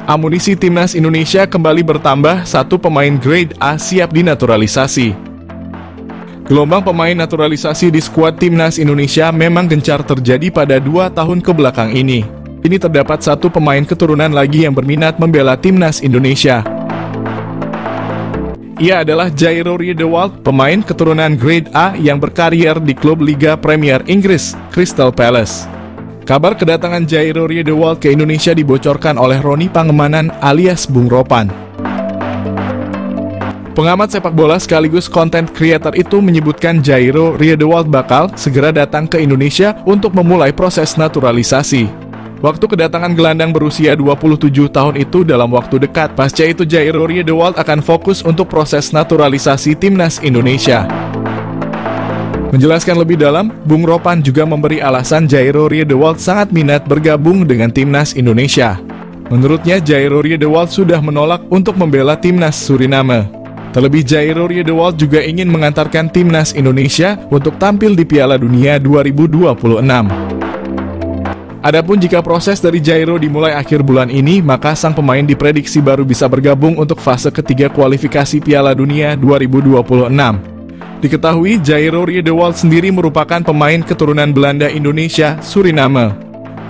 Amunisi timnas Indonesia kembali bertambah, satu pemain grade A siap dinaturalisasi. Gelombang pemain naturalisasi di skuad timnas Indonesia memang gencar terjadi pada 2 tahun kebelakang ini. Ini terdapat satu pemain keturunan lagi yang berminat membela timnas Indonesia. Ia adalah Jairo Riedewald, pemain keturunan grade A yang berkarier di klub Liga Premier Inggris, Crystal Palace. Kabar kedatangan Jairo Riedewald ke Indonesia dibocorkan oleh Roni Pangemanan alias Bung Ropan. Pengamat sepak bola sekaligus content creator itu menyebutkan Jairo Riedewald bakal segera datang ke Indonesia untuk memulai proses naturalisasi. Waktu kedatangan gelandang berusia 27 tahun itu dalam waktu dekat. Pasca itu Jairo Riedewald akan fokus untuk proses naturalisasi timnas Indonesia. Menjelaskan lebih dalam, Bung Ropan juga memberi alasan Jairo Riedewald sangat minat bergabung dengan timnas Indonesia. Menurutnya, Jairo Riedewald sudah menolak untuk membela timnas Suriname. Terlebih, Jairo Riedewald juga ingin mengantarkan timnas Indonesia untuk tampil di Piala Dunia 2026. Adapun jika proses dari Jairo dimulai akhir bulan ini, maka sang pemain diprediksi baru bisa bergabung untuk fase ketiga kualifikasi Piala Dunia 2026. Diketahui Jairo Riedewald sendiri merupakan pemain keturunan Belanda Indonesia Suriname.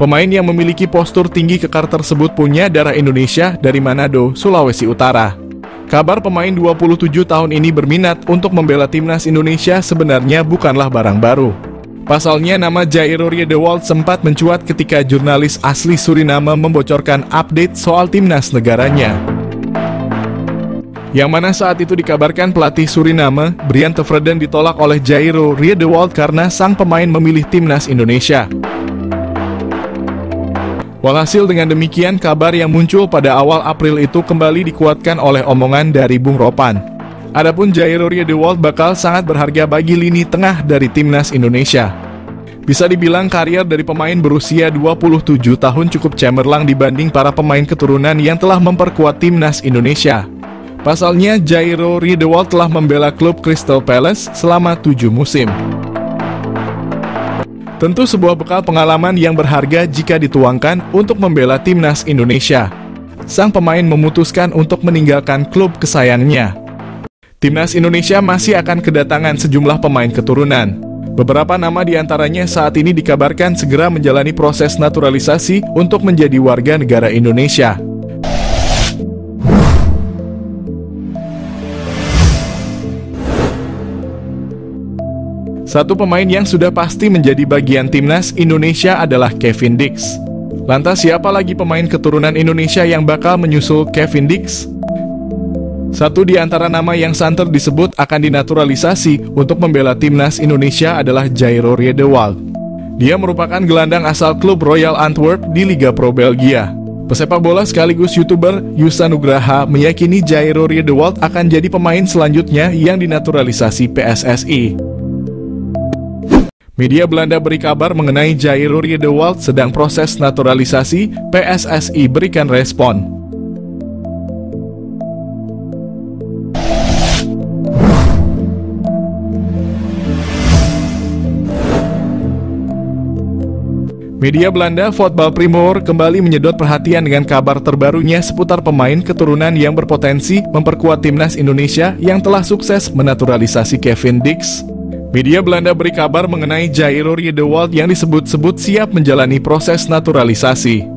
Pemain yang memiliki postur tinggi kekar tersebut punya darah Indonesia dari Manado, Sulawesi Utara. Kabar pemain 27 tahun ini berminat untuk membela timnas Indonesia sebenarnya bukanlah barang baru. Pasalnya nama Jairo Riedewald sempat mencuat ketika jurnalis asli Suriname membocorkan update soal timnas negaranya. Yang mana saat itu dikabarkan pelatih Suriname, Brian Tevreden, ditolak oleh Jairo Riedewald karena sang pemain memilih timnas Indonesia. Walhasil dengan demikian, kabar yang muncul pada awal April itu kembali dikuatkan oleh omongan dari Bung Ropan. Adapun Jairo Riedewald bakal sangat berharga bagi lini tengah dari timnas Indonesia. Bisa dibilang karier dari pemain berusia 27 tahun cukup cemerlang dibanding para pemain keturunan yang telah memperkuat timnas Indonesia. Pasalnya, Jairo Riedewald telah membela klub Crystal Palace selama 7 musim. Tentu sebuah bekal pengalaman yang berharga jika dituangkan untuk membela timnas Indonesia. Sang pemain memutuskan untuk meninggalkan klub kesayangannya. Timnas Indonesia masih akan kedatangan sejumlah pemain keturunan. Beberapa nama diantaranya saat ini dikabarkan segera menjalani proses naturalisasi untuk menjadi warga negara Indonesia. Satu pemain yang sudah pasti menjadi bagian timnas Indonesia adalah Kevin Dix. Lantas siapa lagi pemain keturunan Indonesia yang bakal menyusul Kevin Dix? Satu di antara nama yang santer disebut akan dinaturalisasi untuk membela timnas Indonesia adalah Jairo Riedewald. Dia merupakan gelandang asal klub Royal Antwerp di Liga Pro Belgia. Pesepak bola sekaligus YouTuber Yusa Nugraha meyakini Jairo Riedewald akan jadi pemain selanjutnya yang dinaturalisasi PSSI. Media Belanda beri kabar mengenai Jairo Riedewald sedang proses naturalisasi, PSSI berikan respon. Media Belanda Voetbal Primeur kembali menyedot perhatian dengan kabar terbarunya seputar pemain keturunan yang berpotensi memperkuat timnas Indonesia yang telah sukses menaturalisasi Kevin Dix. Media Belanda beri kabar mengenai Jairo Riedewald yang disebut-sebut siap menjalani proses naturalisasi.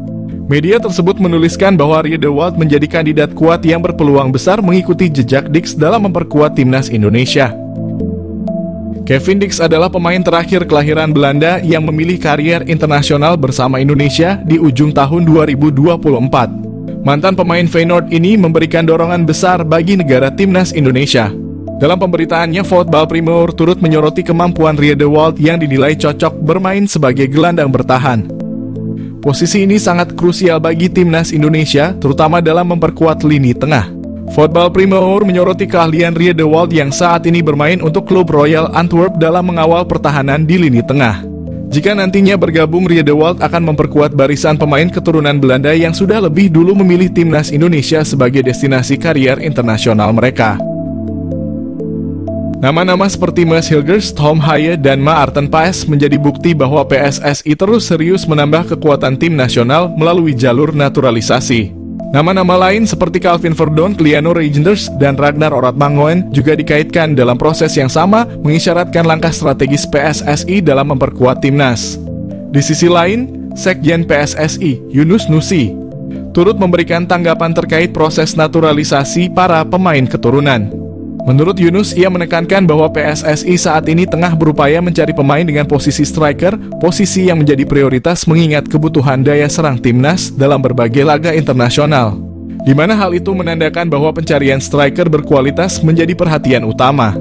Media tersebut menuliskan bahwa Riedewald menjadi kandidat kuat yang berpeluang besar mengikuti jejak Dix dalam memperkuat timnas Indonesia. Kevin Dix adalah pemain terakhir kelahiran Belanda yang memilih karier internasional bersama Indonesia di ujung tahun 2024. Mantan pemain Feyenoord ini memberikan dorongan besar bagi negara timnas Indonesia. Dalam pemberitaannya, Voetbal Primeur turut menyoroti kemampuan Riedewald yang dinilai cocok bermain sebagai gelandang bertahan. Posisi ini sangat krusial bagi timnas Indonesia, terutama dalam memperkuat lini tengah. Voetbal Primeur menyoroti keahlian Riedewald yang saat ini bermain untuk klub Royal Antwerp dalam mengawal pertahanan di lini tengah. Jika nantinya bergabung, Riedewald akan memperkuat barisan pemain keturunan Belanda yang sudah lebih dulu memilih timnas Indonesia sebagai destinasi karier internasional mereka. Nama-nama seperti Maes Hilgers, Tom Haye, dan Maarten Paes menjadi bukti bahwa PSSI terus serius menambah kekuatan tim nasional melalui jalur naturalisasi. Nama-nama lain seperti Calvin Verdon, Liano Reijnders, dan Ragnar Oratmangoen juga dikaitkan dalam proses yang sama, mengisyaratkan langkah strategis PSSI dalam memperkuat timnas. Di sisi lain, Sekjen PSSI, Yunus Nusi, turut memberikan tanggapan terkait proses naturalisasi para pemain keturunan. Menurut Yunus, ia menekankan bahwa PSSI saat ini tengah berupaya mencari pemain dengan posisi striker, posisi yang menjadi prioritas mengingat kebutuhan daya serang timnas dalam berbagai laga internasional, di mana hal itu menandakan bahwa pencarian striker berkualitas menjadi perhatian utama.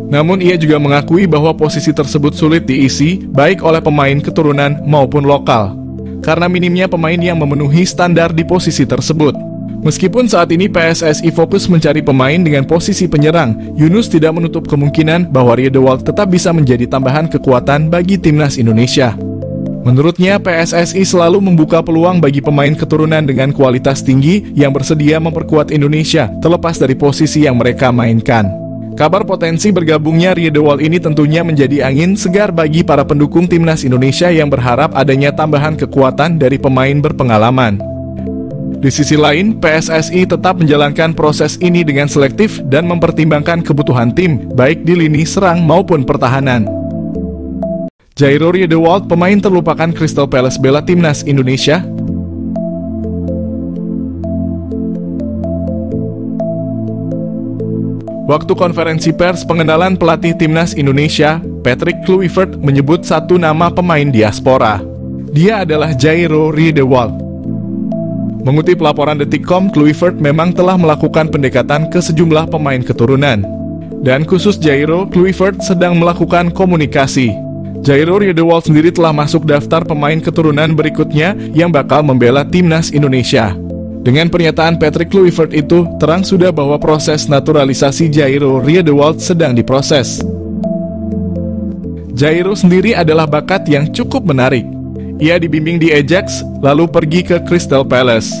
Namun ia juga mengakui bahwa posisi tersebut sulit diisi baik oleh pemain keturunan maupun lokal, karena minimnya pemain yang memenuhi standar di posisi tersebut. Meskipun saat ini PSSI fokus mencari pemain dengan posisi penyerang, Yunus tidak menutup kemungkinan bahwa Riedewald tetap bisa menjadi tambahan kekuatan bagi timnas Indonesia. Menurutnya, PSSI selalu membuka peluang bagi pemain keturunan dengan kualitas tinggi yang bersedia memperkuat Indonesia, terlepas dari posisi yang mereka mainkan. Kabar potensi bergabungnya Riedewald ini tentunya menjadi angin segar bagi para pendukung timnas Indonesia yang berharap adanya tambahan kekuatan dari pemain berpengalaman. Di sisi lain, PSSI tetap menjalankan proses ini dengan selektif dan mempertimbangkan kebutuhan tim, baik di lini serang maupun pertahanan. Jairo Riedewald, pemain terlupakan Crystal Palace bela timnas Indonesia. Waktu konferensi pers pengenalan pelatih timnas Indonesia, Patrick Kluivert menyebut satu nama pemain diaspora. Dia adalah Jairo Riedewald. Mengutip laporan Detik.com, Kluivert memang telah melakukan pendekatan ke sejumlah pemain keturunan. Dan khusus Jairo, Kluivert sedang melakukan komunikasi. Jairo Riedewald sendiri telah masuk daftar pemain keturunan berikutnya yang bakal membela timnas Indonesia. Dengan pernyataan Patrick Kluivert itu, terang sudah bahwa proses naturalisasi Jairo Riedewald sedang diproses. Jairo sendiri adalah bakat yang cukup menarik. Ia dibimbing di Ajax, lalu pergi ke Crystal Palace.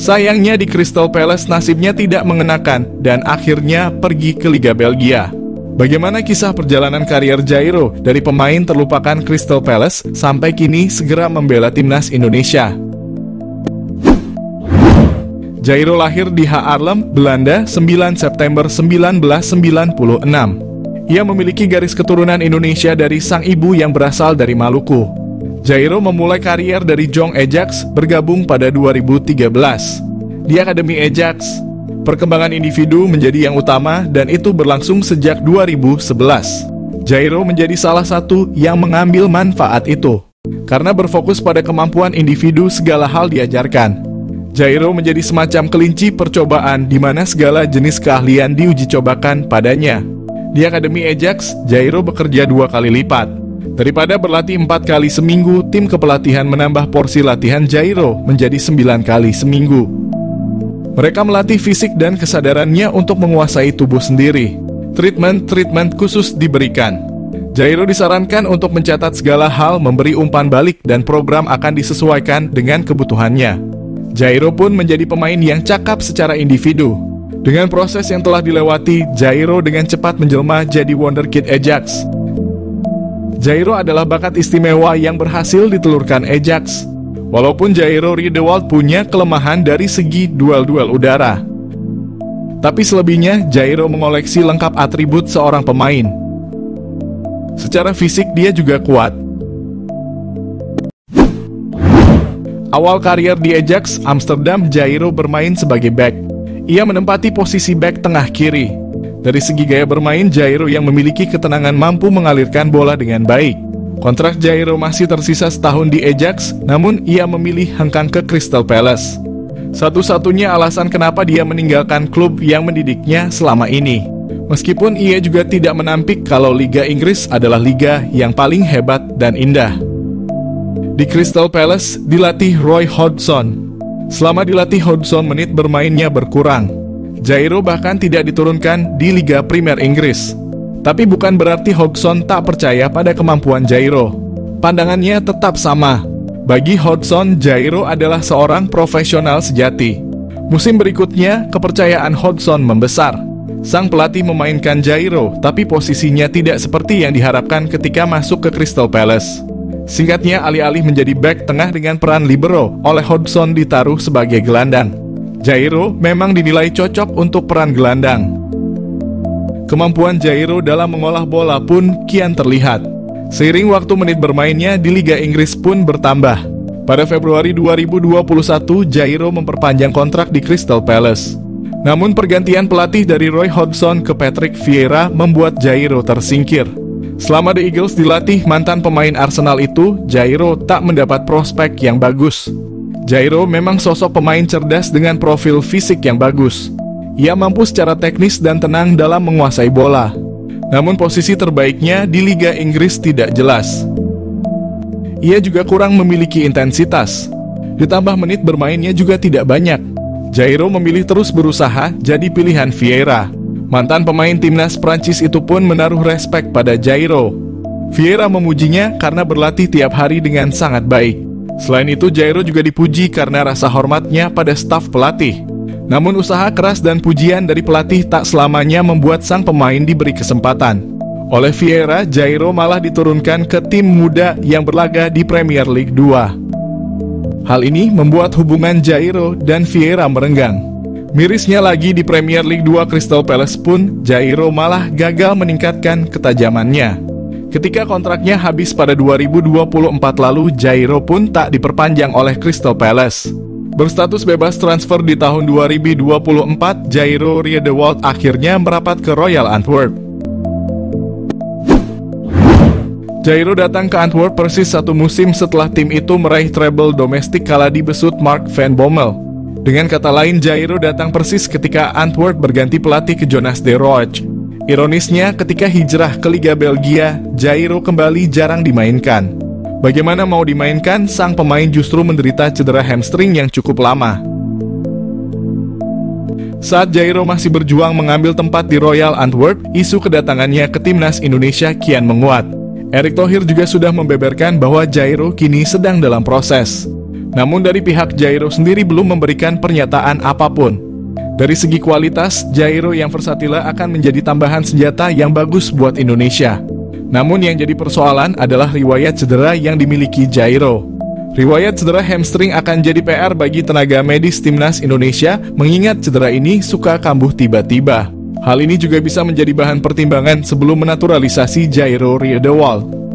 Sayangnya di Crystal Palace nasibnya tidak mengenakan dan akhirnya pergi ke Liga Belgia. Bagaimana kisah perjalanan karier Jairo dari pemain terlupakan Crystal Palace sampai kini segera membela timnas Indonesia? Jairo lahir di Haarlem, Belanda, 9 September 1996. Ia memiliki garis keturunan Indonesia dari sang ibu yang berasal dari Maluku. Jairo memulai karier dari Jong Ajax, bergabung pada 2013. Di Akademi Ajax, perkembangan individu menjadi yang utama dan itu berlangsung sejak 2011. Jairo menjadi salah satu yang mengambil manfaat itu. Karena berfokus pada kemampuan individu, segala hal diajarkan. Jairo menjadi semacam kelinci percobaan di mana segala jenis keahlian diuji cobakan padanya. Di Akademi Ajax, Jairo bekerja 2 kali lipat. Daripada berlatih 4 kali seminggu, tim kepelatihan menambah porsi latihan Jairo menjadi 9 kali seminggu. Mereka melatih fisik dan kesadarannya untuk menguasai tubuh sendiri. Treatment khusus diberikan. Jairo disarankan untuk mencatat segala hal, memberi umpan balik, dan program akan disesuaikan dengan kebutuhannya. Jairo pun menjadi pemain yang cakap secara individu. Dengan proses yang telah dilewati, Jairo dengan cepat menjelma jadi wonderkid Ajax. Jairo adalah bakat istimewa yang berhasil ditelurkan Ajax. Walaupun Jairo Riedewald punya kelemahan dari segi duel-duel udara, tapi selebihnya Jairo mengoleksi lengkap atribut seorang pemain. Secara fisik dia juga kuat. Awal karier di Ajax Amsterdam, Jairo bermain sebagai back. Ia menempati posisi back tengah kiri. Dari segi gaya bermain, Jairo yang memiliki ketenangan mampu mengalirkan bola dengan baik. Kontrak Jairo masih tersisa setahun di Ajax, namun ia memilih hengkang ke Crystal Palace. Satu-satunya alasan kenapa dia meninggalkan klub yang mendidiknya selama ini. Meskipun ia juga tidak menampik kalau Liga Inggris adalah liga yang paling hebat dan indah. Di Crystal Palace dilatih Roy Hodgson. Selama dilatih Hodgson, menit bermainnya berkurang. Jairo bahkan tidak diturunkan di Liga Premier Inggris. Tapi bukan berarti Hodgson tak percaya pada kemampuan Jairo. Pandangannya tetap sama. Bagi Hodgson, Jairo adalah seorang profesional sejati. Musim berikutnya, kepercayaan Hodgson membesar. Sang pelatih memainkan Jairo, tapi posisinya tidak seperti yang diharapkan ketika masuk ke Crystal Palace. Singkatnya, alih-alih menjadi bek tengah dengan peran libero, oleh Hodgson ditaruh sebagai gelandang. Jairo memang dinilai cocok untuk peran gelandang. Kemampuan Jairo dalam mengolah bola pun kian terlihat. Seiring waktu menit bermainnya di Liga Inggris pun bertambah. Pada Februari 2021, Jairo memperpanjang kontrak di Crystal Palace. Namun pergantian pelatih dari Roy Hodgson ke Patrick Vieira membuat Jairo tersingkir. Selama The Eagles dilatih mantan pemain Arsenal itu, Jairo tak mendapat prospek yang bagus. Jairo memang sosok pemain cerdas dengan profil fisik yang bagus. Ia mampu secara teknis dan tenang dalam menguasai bola. Namun posisi terbaiknya di Liga Inggris tidak jelas. Ia juga kurang memiliki intensitas. Ditambah menit bermainnya juga tidak banyak. Jairo memilih terus berusaha jadi pilihan Vieira. Mantan pemain timnas Prancis itu pun menaruh respek pada Jairo. Vieira memujinya karena berlatih tiap hari dengan sangat baik. Selain itu, Jairo juga dipuji karena rasa hormatnya pada staf pelatih. Namun usaha keras dan pujian dari pelatih tak selamanya membuat sang pemain diberi kesempatan. Oleh Vieira, Jairo malah diturunkan ke tim muda yang berlaga di Premier League 2. Hal ini membuat hubungan Jairo dan Vieira merenggang. Mirisnya lagi di Premier League 2 Crystal Palace pun, Jairo malah gagal meningkatkan ketajamannya. Ketika kontraknya habis pada 2024 lalu, Jairo pun tak diperpanjang oleh Crystal Palace. Berstatus bebas transfer di tahun 2024, Jairo Riedewald akhirnya merapat ke Royal Antwerp. Jairo datang ke Antwerp persis satu musim setelah tim itu meraih treble domestik kala dibesut Mark van Bommel. Dengan kata lain, Jairo datang persis ketika Antwerp berganti pelatih ke Jonas de Rooij. Ironisnya, ketika hijrah ke Liga Belgia, Jairo kembali jarang dimainkan. Bagaimana mau dimainkan, sang pemain justru menderita cedera hamstring yang cukup lama. Saat Jairo masih berjuang mengambil tempat di Royal Antwerp, isu kedatangannya ke timnas Indonesia kian menguat. Erick Thohir juga sudah membeberkan bahwa Jairo kini sedang dalam proses. Namun dari pihak Jairo sendiri belum memberikan pernyataan apapun. Dari segi kualitas, Jairo yang versatile akan menjadi tambahan senjata yang bagus buat Indonesia. Namun yang jadi persoalan adalah riwayat cedera yang dimiliki Jairo. Riwayat cedera hamstring akan jadi PR bagi tenaga medis timnas Indonesia, mengingat cedera ini suka kambuh tiba-tiba. Hal ini juga bisa menjadi bahan pertimbangan sebelum menaturalisasi Jairo Riedewald.